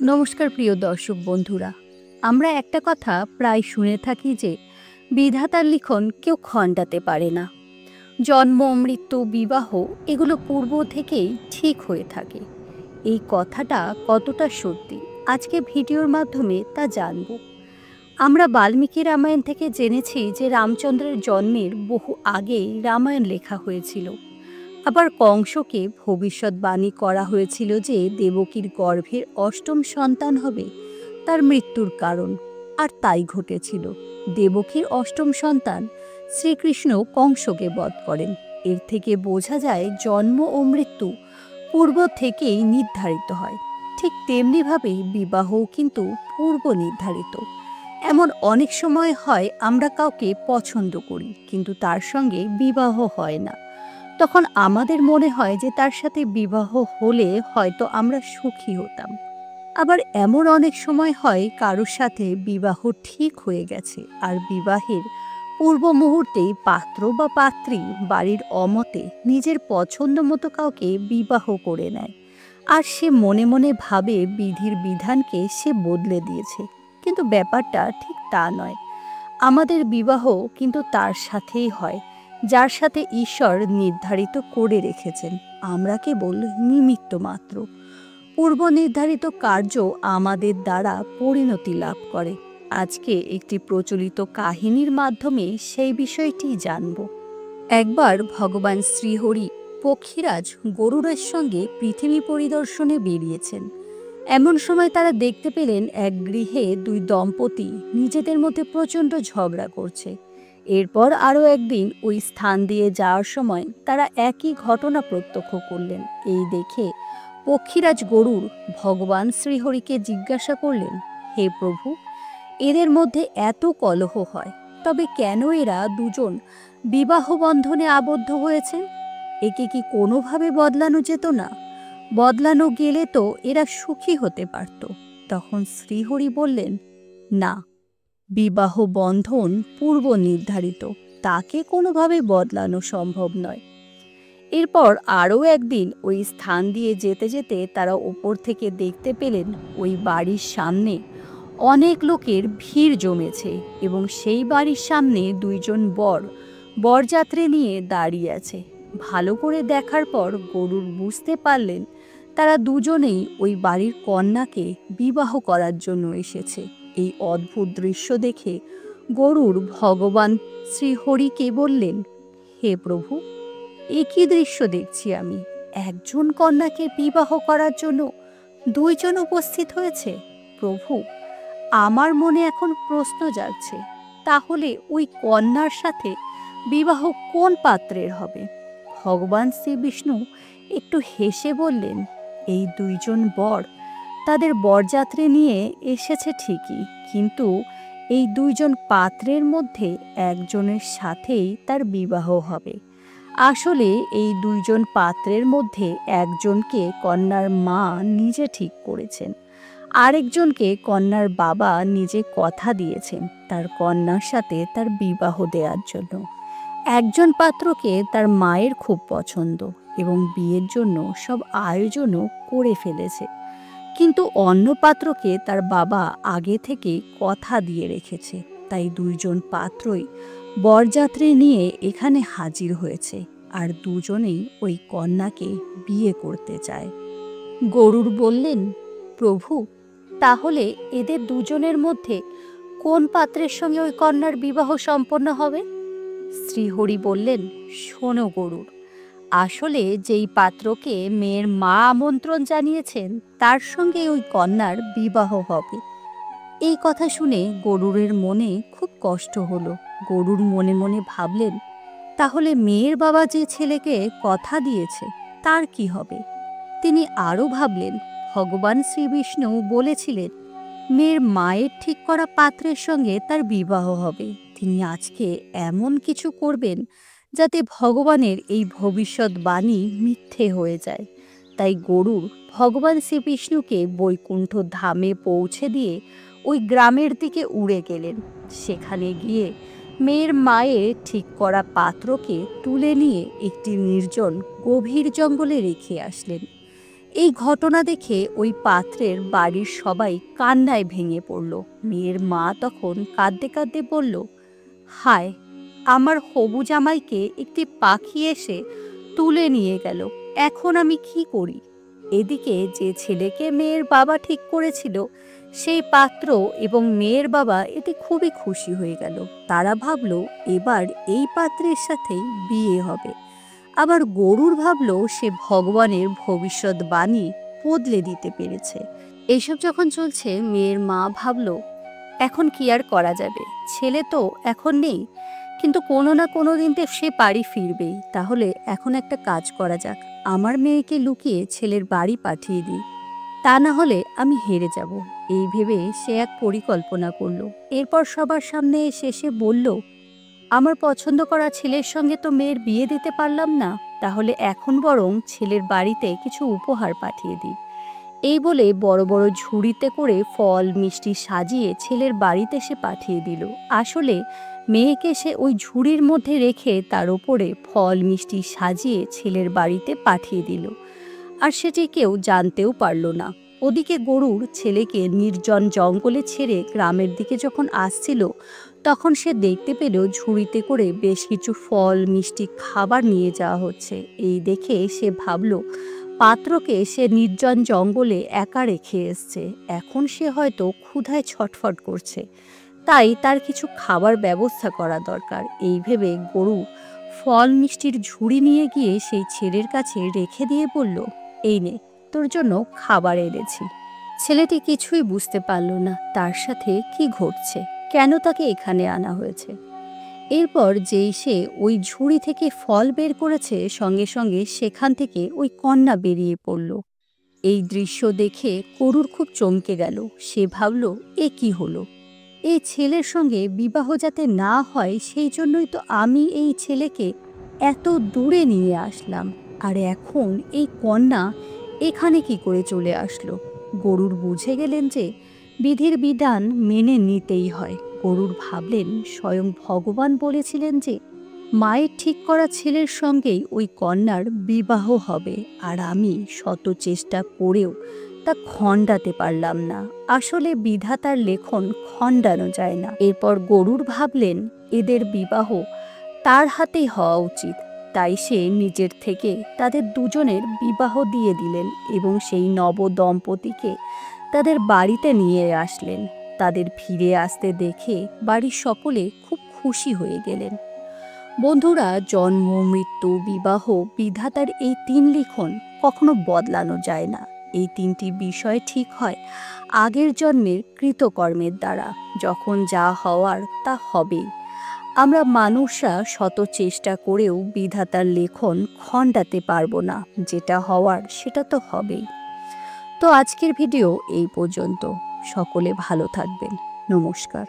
নমস্কার প্রিয় দর্শক বন্ধুরা। আমরা একটা কথা প্রায় শুনে থাকি যে বিধাতার লিখন কেউ খণ্ডাতে পারে না। জন্ম, মৃত্যু, বিবাহ এগুলো পূর্ব থেকেই ঠিক হয়ে থাকে। এই কথাটা কতটা সত্যি আজকে ভিডিওর মাধ্যমে তা জানব। আমরা বাল্মীকি রামায়ণ থেকে জেনেছি যে রামচন্দ্রের জন্মের বহু আগেই রামায়ণ লেখা হয়েছিল। আবার কংসকে ভবিষ্যৎবাণী করা হয়েছিল যে দেবকীর গর্ভের অষ্টম সন্তান হবে তার মৃত্যুর কারণ, আর তাই ঘটেছিল। দেবকীর অষ্টম সন্তান শ্রীকৃষ্ণ কংসকে বধ করেন। এর থেকে বোঝা যায় জন্ম ও মৃত্যু পূর্ব থেকেই নির্ধারিত হয়। ঠিক তেমনিভাবেই বিবাহও কিন্তু পূর্ব নির্ধারিত। এমন অনেক সময় হয় আমরা কাউকে পছন্দ করি কিন্তু তার সঙ্গে বিবাহ হয় না। তখন আমাদের মনে হয় যে তার সাথে বিবাহ হলে হয়তো আমরা সুখী হতাম। আবার এমন অনেক সময় হয় কারোর সাথে বিবাহ ঠিক হয়ে গেছে আর বিবাহের পূর্ব মুহূর্তেই পাত্র বা পাত্রী বাড়ির অমতে নিজের পছন্দ মতো কাউকে বিবাহ করে নেয়, আর সে মনে মনে ভাবে বিধির বিধানকে সে বদলে দিয়েছে। কিন্তু ব্যাপারটা ঠিক তা নয়। আমাদের বিবাহ কিন্তু তার সাথেই হয় যার সাথে ঈশ্বর নির্ধারিত করে রেখেছেন। আমরা কেবল নিমিত্ত মাত্র। পূর্ব নির্ধারিত কার্য আমাদের দ্বারা পরিণতি লাভ করে। আজকে একটি প্রচলিত কাহিনীর মাধ্যমে সেই বিষয়টি জানব। একবার ভগবান শ্রীহরি পক্ষীরাজ গরুড়ের সঙ্গে পৃথিবী পরিদর্শনে বেরিয়েছেন। এমন সময় তারা দেখতে পেলেন এক গৃহে দুই দম্পতি নিজেদের মধ্যে প্রচণ্ড ঝগড়া করছে। এরপর আরও একদিন ওই স্থান দিয়ে যাওয়ার সময় তারা একই ঘটনা প্রত্যক্ষ করলেন। এই দেখে পক্ষীরাজ গরুড় ভগবান শ্রীহরিকে জিজ্ঞাসা করলেন, হে প্রভু, এদের মধ্যে এত কলহ হয়, তবে কেন এরা দুজন বিবাহ বন্ধনে আবদ্ধ হয়েছেন? একে কি কোনোভাবে বদলানো যেত না? বদলানো গেলে তো এরা সুখী হতে পারত। তখন শ্রীহরি বললেন, না, বিবাহ বন্ধন পূর্ব নির্ধারিত, তাকে কোনোভাবে বদলানো সম্ভব নয়। এরপর আরও একদিন ওই স্থান দিয়ে যেতে যেতে তারা ওপর থেকে দেখতে পেলেন ওই বাড়ির সামনে অনেক লোকের ভিড় জমেছে এবং সেই বাড়ির সামনে দুইজন বরযাত্রী নিয়ে দাঁড়িয়ে আছে। ভালো করে দেখার পর গরুড় বুঝতে পারলেন তারা দুজনেই ওই বাড়ির কন্যাকে বিবাহ করার জন্য এসেছে। এই অদ্ভুত দৃশ্য দেখে গরুড় ভগবান শ্রীহরিকে বললেন, হে প্রভু, এ কী দৃশ্য দেখছি আমি? একজন কন্যাকে বিবাহ করার জন্য দুইজন উপস্থিত হয়েছে। প্রভু, আমার মনে এখন প্রশ্ন জাগছে, তাহলে ওই কন্যার সাথে বিবাহ কোন পাত্রের হবে? ভগবান শ্রীবিষ্ণু একটু হেসে বললেন, এই দুইজন বর তাদের বরযাত্রী নিয়ে এসেছে ঠিকই, কিন্তু এই দুইজন পাত্রের মধ্যে একজনের সাথেই তার বিবাহ হবে। আসলে এই দুইজন পাত্রের মধ্যে একজনকে কন্যার মা নিজে ঠিক করেছেন, আরেকজনকে কন্যার বাবা নিজে কথা দিয়েছেন তার কন্যার সাথে তার বিবাহ দেওয়ার জন্য। একজন পাত্রকে তার মায়ের খুব পছন্দ এবং বিয়ের জন্য সব আয়োজনও করে ফেলেছে, কিন্তু অন্য পাত্রকে তার বাবা আগে থেকে কথা দিয়ে রেখেছে। তাই দুইজন পাত্রই বরযাত্রী নিয়ে এখানে হাজির হয়েছে আর দুজনেই ওই কন্যাকে বিয়ে করতে চায়। গরুড় বললেন, প্রভু, তাহলে এদের দুজনের মধ্যে কোন পাত্রের সঙ্গে ওই কন্যার বিবাহ সম্পন্ন হবে? শ্রীহরি বললেন, শোনো গরুড়, আসলে যেই পাত্রকে মেয়ের মা আমন্ত্রণ জানিয়েছেন তার সঙ্গে ওই কন্যার বিবাহ হবে। এই কথা শুনে গরুড়ের মনে খুব কষ্ট হলো। গরুড় মনে মনে ভাবলেন, তাহলে মেয়ের বাবা যে ছেলেকে কথা দিয়েছে তার কি হবে? তিনি আরও ভাবলেন, ভগবান শ্রীবিষ্ণু বলেছিলেন মেয়ের মায়ের ঠিক করা পাত্রের সঙ্গে তার বিবাহ হবে। তিনি আজকে এমন কিছু করবেন যাতে ভগবানের এই ভবিষ্যৎবাণী মিথ্যে হয়ে যায়। তাই গরুড় ভগবান শ্রীবিষ্ণুকে বৈকুণ্ঠ ধামে পৌঁছে দিয়ে ওই গ্রামের দিকে উড়ে গেলেন। সেখানে গিয়ে মেয়ের মায়ের ঠিক করা পাত্রকে তুলে নিয়ে একটি নির্জন গভীর জঙ্গলে রেখে আসলেন। এই ঘটনা দেখে ওই পাত্রের বাড়ির সবাই কান্নায় ভেঙে পড়ল। মেয়ের মা তখন কাঁদতে কাঁদতে বলল, হায়, আমার হবু জামাইকে একটি পাখি এসে তুলে নিয়ে গেল, এখন আমি কি করি? এদিকে যে ছেলেকে মেয়ের বাবা ঠিক করেছিল সেই পাত্র এবং মেয়ের বাবা এতে খুবই খুশি হয়ে গেল। তারা ভাবলো এবার এই পাত্রের সাথেই বিয়ে হবে। আবার গরুর ভাবলো সে ভগবানের ভবিষ্যৎবাণী বদলে দিতে পেরেছে। এইসব যখন চলছে, মেয়ের মা ভাবলো এখন কি আর করা যাবে, ছেলে তো এখন নেই, কিন্তু কোনো না কোনো দিন তো সে বাড়ি ফিরবেই। তাহলে এখন একটা কাজ করা যাক, আমার মেয়েকে লুকিয়ে ছেলের বাড়ি পাঠিয়ে দিই, তা না হলে আমি হেরে যাব। এই ভেবে সে এক পরিকল্পনা করলো। এরপর সবার সামনে এসে সে বলল, আমার পছন্দ করা ছেলের সঙ্গে তো মেয়ের বিয়ে দিতে পারলাম না, তাহলে এখন বরং ছেলের বাড়িতে কিছু উপহার পাঠিয়ে দিই। এই বলে বড় বড় ঝুড়িতে করে ফল মিষ্টি সাজিয়ে ছেলের বাড়িতে সে পাঠিয়ে দিল। আসলে মেয়েকে সে ওই ঝুড়ির মধ্যে রেখে তার উপরে ফল মিষ্টি সাজিয়ে ছেলের বাড়িতে পাঠিয়ে দিল, আর সেটি কেউ জানতেও পারল না। ওদিকে গরুর ছেলেকে নির্জন জঙ্গলে ছেড়ে গ্রামের দিকে যখন আসছিল, তখন সে দেখতে পেল ঝুড়িতে করে বেশ কিছু ফল মিষ্টি খাবার নিয়ে যাওয়া হচ্ছে। এই দেখে সে ভাবল পাত্রকে সে নির্জন জঙ্গলে একা রেখে এসছে, এখন সে হয়তো ক্ষুধায় ছটফট করছে, তাই তার কিছু খাবার ব্যবস্থা করা দরকার। এই ভেবে গরু ফল মিষ্টির ঝুড়ি নিয়ে গিয়ে সেই ছেলের কাছে রেখে দিয়ে বলল, এই নে, তোর জন্য খাবার এনেছি। ছেলেটি কিছুই বুঝতে পারল না তার সাথে কি ঘটছে, কেন তাকে এখানে আনা হয়েছে। এরপর যেই সে ওই ঝুড়ি থেকে ফল বের করেছে, সঙ্গে সঙ্গে সেখান থেকে ওই কন্যা বেরিয়ে পড়ল। এই দৃশ্য দেখে গরুর খুব চমকে গেল। সে ভাবল, এ কি হলো? এই ছেলের সঙ্গে বিবাহ যাতে না হয় সেই জন্যই তো আমি এই ছেলেকে এত দূরে নিয়ে আসলাম, আর এখন এই কন্যা এখানে কি করে চলে আসলো? গরুর বুঝে গেলেন যে বিধির বিধান মেনে নিতেই হয়। গরুর ভাবলেন স্বয়ং ভগবান বলেছিলেন যে মায়ের ঠিক করা ছেলের সঙ্গেই ওই কন্যার বিবাহ হবে, আর আমি শত চেষ্টা করেও তা খণ্ডাতে পারলাম না। আসলে বিধাতার লেখন খণ্ডানো যায় না। এরপর গরুর ভাবলেন এদের বিবাহ তার হাতেই হওয়া উচিত, তাই সে নিজের থেকে তাদের দুজনের বিবাহ দিয়ে দিলেন এবং সেই নব দম্পতিকে তাদের বাড়িতে নিয়ে আসলেন। তাদের ফিরে আসতে দেখে বাড়ির সকলে খুব খুশি হয়ে গেলেন। বন্ধুরা, জন্ম মৃত্যু বিবাহ বিধাতার এই তিন লিখন কখনো বদলানো যায় না। এই তিনটি বিষয় ঠিক হয় আগের জন্মের কৃতকর্মের দ্বারা। যখন যা হওয়ার তা হবেই। আমরা মানুষরা শত চেষ্টা করেও বিধাতার লেখন খণ্ডাতে পারবো না, যেটা হওয়ার সেটা তো হবেই। তো আজকের ভিডিও এই পর্যন্ত। সকলে ভালো থাকবেন। নমস্কার।